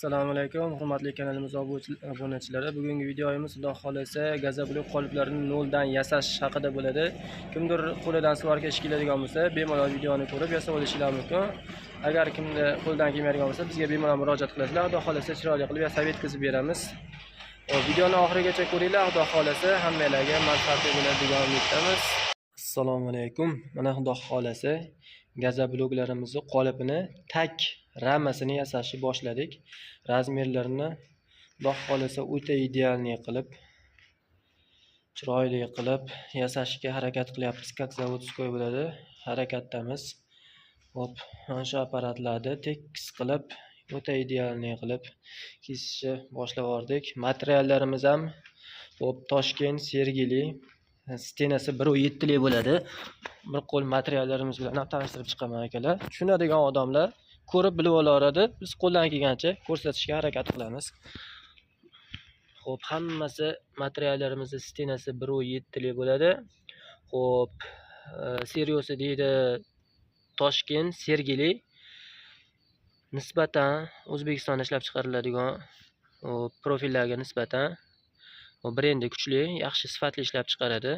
Assalomu alaykum, hurmatli kanalimiz obunachilari. Bugungi videomiz Xudo xolasa gazoblok qoliplarini noldan yasash haqida bo'ladi. Kimdir qo'lidan svarka ish keladigan bo'lsa, bemalol videoni ko'rib yasab olishingiz mumkin. Agar kimda qo'ldan kelmaydigan bo'lsa, bizga bemalol murojaat qilasizlar. Xudo xolasa chiroyli qilib yasab yetkazib beramiz. Videoni oxirigacha ko'ringlar. Xudo xolasa hammalarga manfaatli bo'ladi degan umiddamiz. Assalomu alaykum. Mana Xudo xolasa gazobloklarimizni qolipini tak ramasini yasashni boshladik. Razmerlarini Xudo xolasa o'ta idealniy qilib, chiroyli qilib yasashga harakat qilyapmiz. Как zavodskoy bo'ladi. Harakatdamiz. Hop, mana shu apparatlarni tekis qilib, o'ta idealniy qilib kesishni boshlab yubordik. Materiallarimiz ham hop Toshkent, Sergeli, stenasi 1.7 lik bo'ladi. Bir qo'l materiallarimiz bilan tanishtirib chiqaman akalar. Tushunadigan odamlar ko'rib bilib olaradi. Biz qo'ldan kelgancha ko'rsatishga harakat qilamiz. Xo'p, hammasi materiallarimizni stenasi 1.7 lik bo'ladi. Xo'p, seriosi deydi Toshkent, Sergeli. Nisbatan O'zbekistonda ishlab chiqariladigan profillarga nisbatan brendi kuchli, yaxshi sifatli ishlab chiqaradi.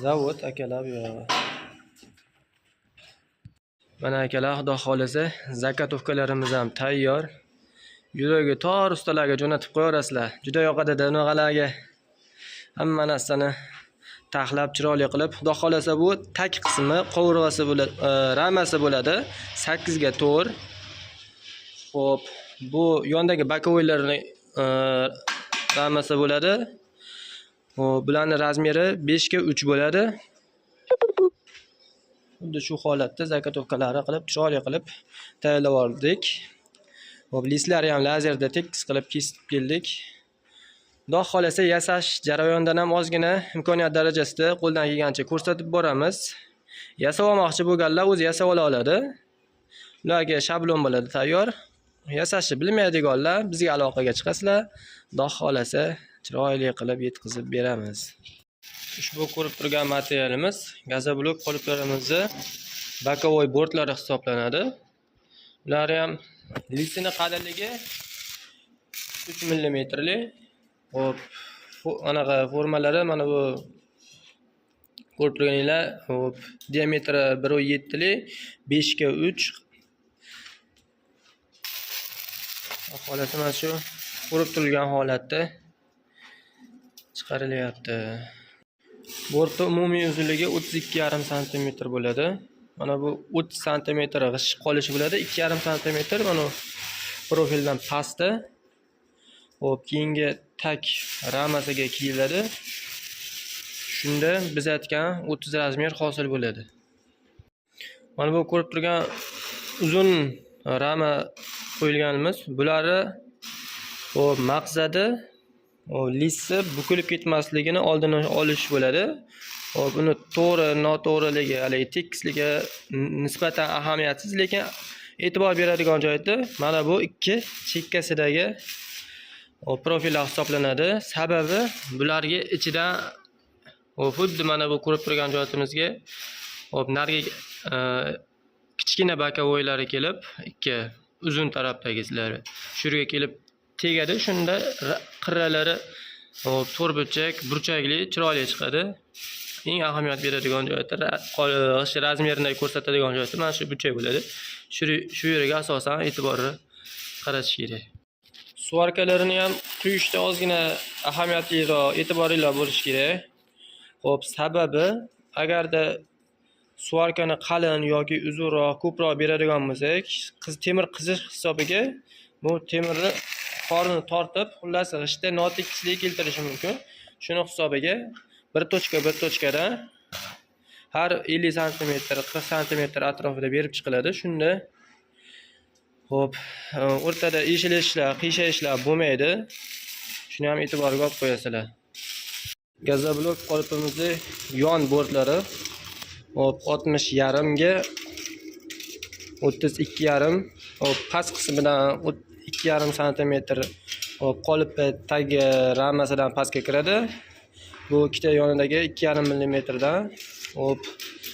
Zavod akalar bu yo'q. Mana akalar, Xudo xolasa zakotovkalarimiz ham tayyor. Yuragi tor ustalarga jo'natib qo'yarasizlar. Juda yoqadi bunaqalarga. Hamma narsani taxlab chiroyli qilib, Xudo xolasa bu tak qismi qovurg'asi bo'ladi, ramasi bo'ladi. 8 ga 4. Xo'p, bu yondagi bakovoylarning ramasi bo'ladi. Bularning razmeri 5 ga 3 bo'ladi. Xuddi shu holatda zakotovkalari qilib, chiroyli qilib tayyorlab oldik. Hop, lislari ham lazerda tekis qilib kesib keldik. Xudo xolasa yasash jarayonidan ham ozgina imkoniyat darajasida qo'ldan kelgancha ko'rsatib boramiz. Yasab olmoqchi bo'lganlar o'zi yasab ola oladi. Ularga shablon bo'ladi tayyor. Yasashni bilmaydiganlar bizga aloqaga chiqasizlar. Xudo xolasa chiroyli qilib yetkazib beramiz. Ushbu ko'rib turgan materialimiz gazoblok qoliplarimizni bakovoy bortlari hisoblanadi. Ular ham lisini qadaligi 3 mm lik. Hop, anaqa formalari mana bu ko'rib turganinglar, hop, diametri 1.7 lik, 5 ga 3. Holati mana shu ko'rib turgan holatda chiqarilyapti. Bortning umumiy uzunligi 32,5 cm bo'ladi. Mana bu 30 cm g'ishib qolishi bo'ladi. 2,5 cm mana profildan pastda. Hop, keyingi tak ramasiga kiyiladi. Shunda biz aytgan 30 razmer hosil bo'ladi. Mana bu ko'rib turgan uzun rama qo'yilganimiz. Bulari hop maqsadi lissi bukilib ketmasligini oldini olish bo'ladi. Hop, uni to'g'ri, noto'g'riligi, haligi tekisligi nisbatan ahamiyatsiz, lekin e'tibor beradigan joyda mana bu ikki chekkasidagi profillar hisoblanadi. Sababi bularga ichidan xuddi mana bu ko'rib turgan joyimizga narigi kichkina bakovoylari kelib, ikki uzun tarafdagilar shu yerga kelib tegadi. Shunda qirralari to'rtburchak, burchakli, chiroyli chiqadi. Eng ahamiyat beradigan joyda razmerini ko'rsatadigan joyda mana shu burchak bo'ladi. Shu yerga asosan e'tiborni qaratish kerak. Svarkalarini ham quyishda ozgina ahamiyatliroq, e'tiborliroq bo'lish kerak. Xo'p, sababi agarda svarkani qalin yoki uzunroq, ko'proq beradigan bo'lsak, temir qizish hisobiga bu temirni qorni tortib, xullas g'ishtda notekislik keltirishi mumkin. Shuni hisobiga bir tochkadan har 50 cm, 40 cm atrofida berib chiqiladi. Shunda hop, o'rtada eshilishlar, qiyshayishlar bo'lmaydi. Shuni ham e'tiborga olib qo'yasizlar. Gazoblok qolipimizning yon bortlari hop 60,5 ga 32,5. Hop, past qismidan 2,5 cm hop qolip tagi ramasidan pastga kiradi. Bu ikkita yonidagi 2,5 mm dan hop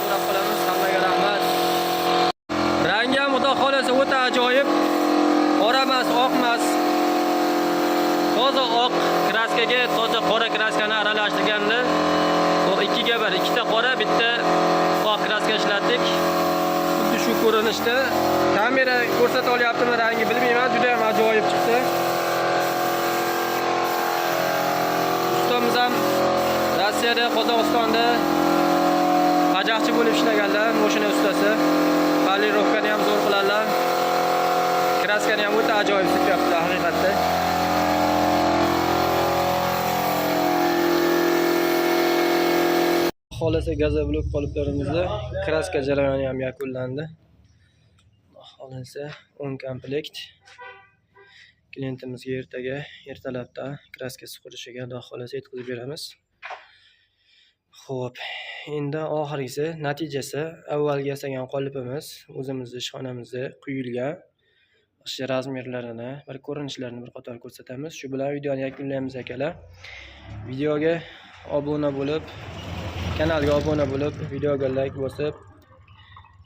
so'rab qolamiz. Hammaga rahmat. Rangi ham xudo xolasa o'ta ajoyib. Qora emas, oq emas. Toza oq kraskaga toza qora kraskani aralashtirganda, bu 2 ga 1, ikkita qora, bitta oq kraska ishlatdik. Xuddi shu ko'rinishda. Kamera ko'rsata olyaptimi, rangi bilmayman, juda ham ajoyib chiqdi. Ustamiz ham Rossiyada, Qozog'istonda pajaqchi bo'lib ishlaganlar, mashina ustasi. Polirovkani ham zo'r qiladilar. Kraskani ham o'ta ajoyib sepyapti haqiqatda. Xolasa gazoblok qoliplarimizda kraska jarayoni ham yakunlandi. Xolasa 10 komplekt. Klientimizga ertalabda kraska suqurishiga xolasa yetkazib beramiz. Xo'p, endi oxirgisi natijasi avvalgi yasagan qolipimiz o'zimizning ishxonamizda quyilgan. O'sha razmerlarini, bir ko'rinishlarini bir qator ko'rsatamiz. Shu bilan videoni yakunlaymiz akalar. Videoga obuna bo'lib, kanalga obuna bo'lib, videoga like bosib,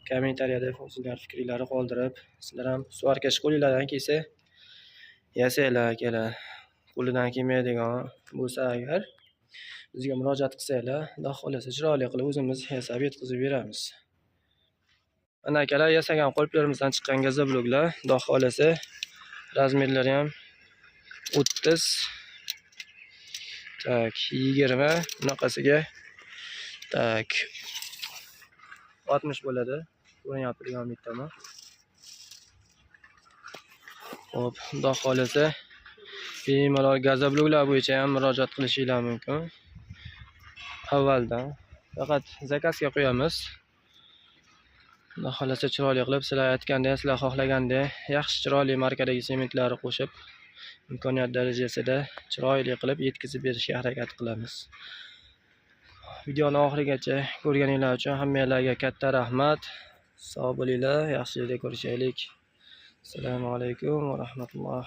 kommentariyada o'zingizlar fikringizni qoldirib, sizlar ham svarka shko'lilardan kelsa yasanglar akalar. Qo'lidan kelmaydigan bo'lsa agar bizga murojaat qilsanglar, xudo xolasa chiroyli qilib o'zimiz yasab yetkazib beramiz. Mana akalar, yasagan qoliplarimizdan chiqqan gazobloklar, xudo xolasa razmerlari ham 30 tak 20 bunaqasiga tak 60 bo'ladi. Ko'rinyapti degan bittaman. Xo'p, xudo xolasa bemalol gazobloklar bo'yicha ham murojaat qilishinglar mumkin. Avvaldan faqat zakazga qo'yamiz. Xudo xolasa chiroyli qilib, sizlar aytgandek, sizlar xohlagandek yaxshi chiroyli markadagi sementlarni qo'shib, imkoniyat darajasida chiroyli qilib yetkazib berishga harakat qilamiz. Videoni oxirigacha ko'rganinglar uchun hammanglarga katta rahmat. Sog' bo'linglar, yaxshilikda ko'rishaylik. Assalomu alaykum va rahmatulloh.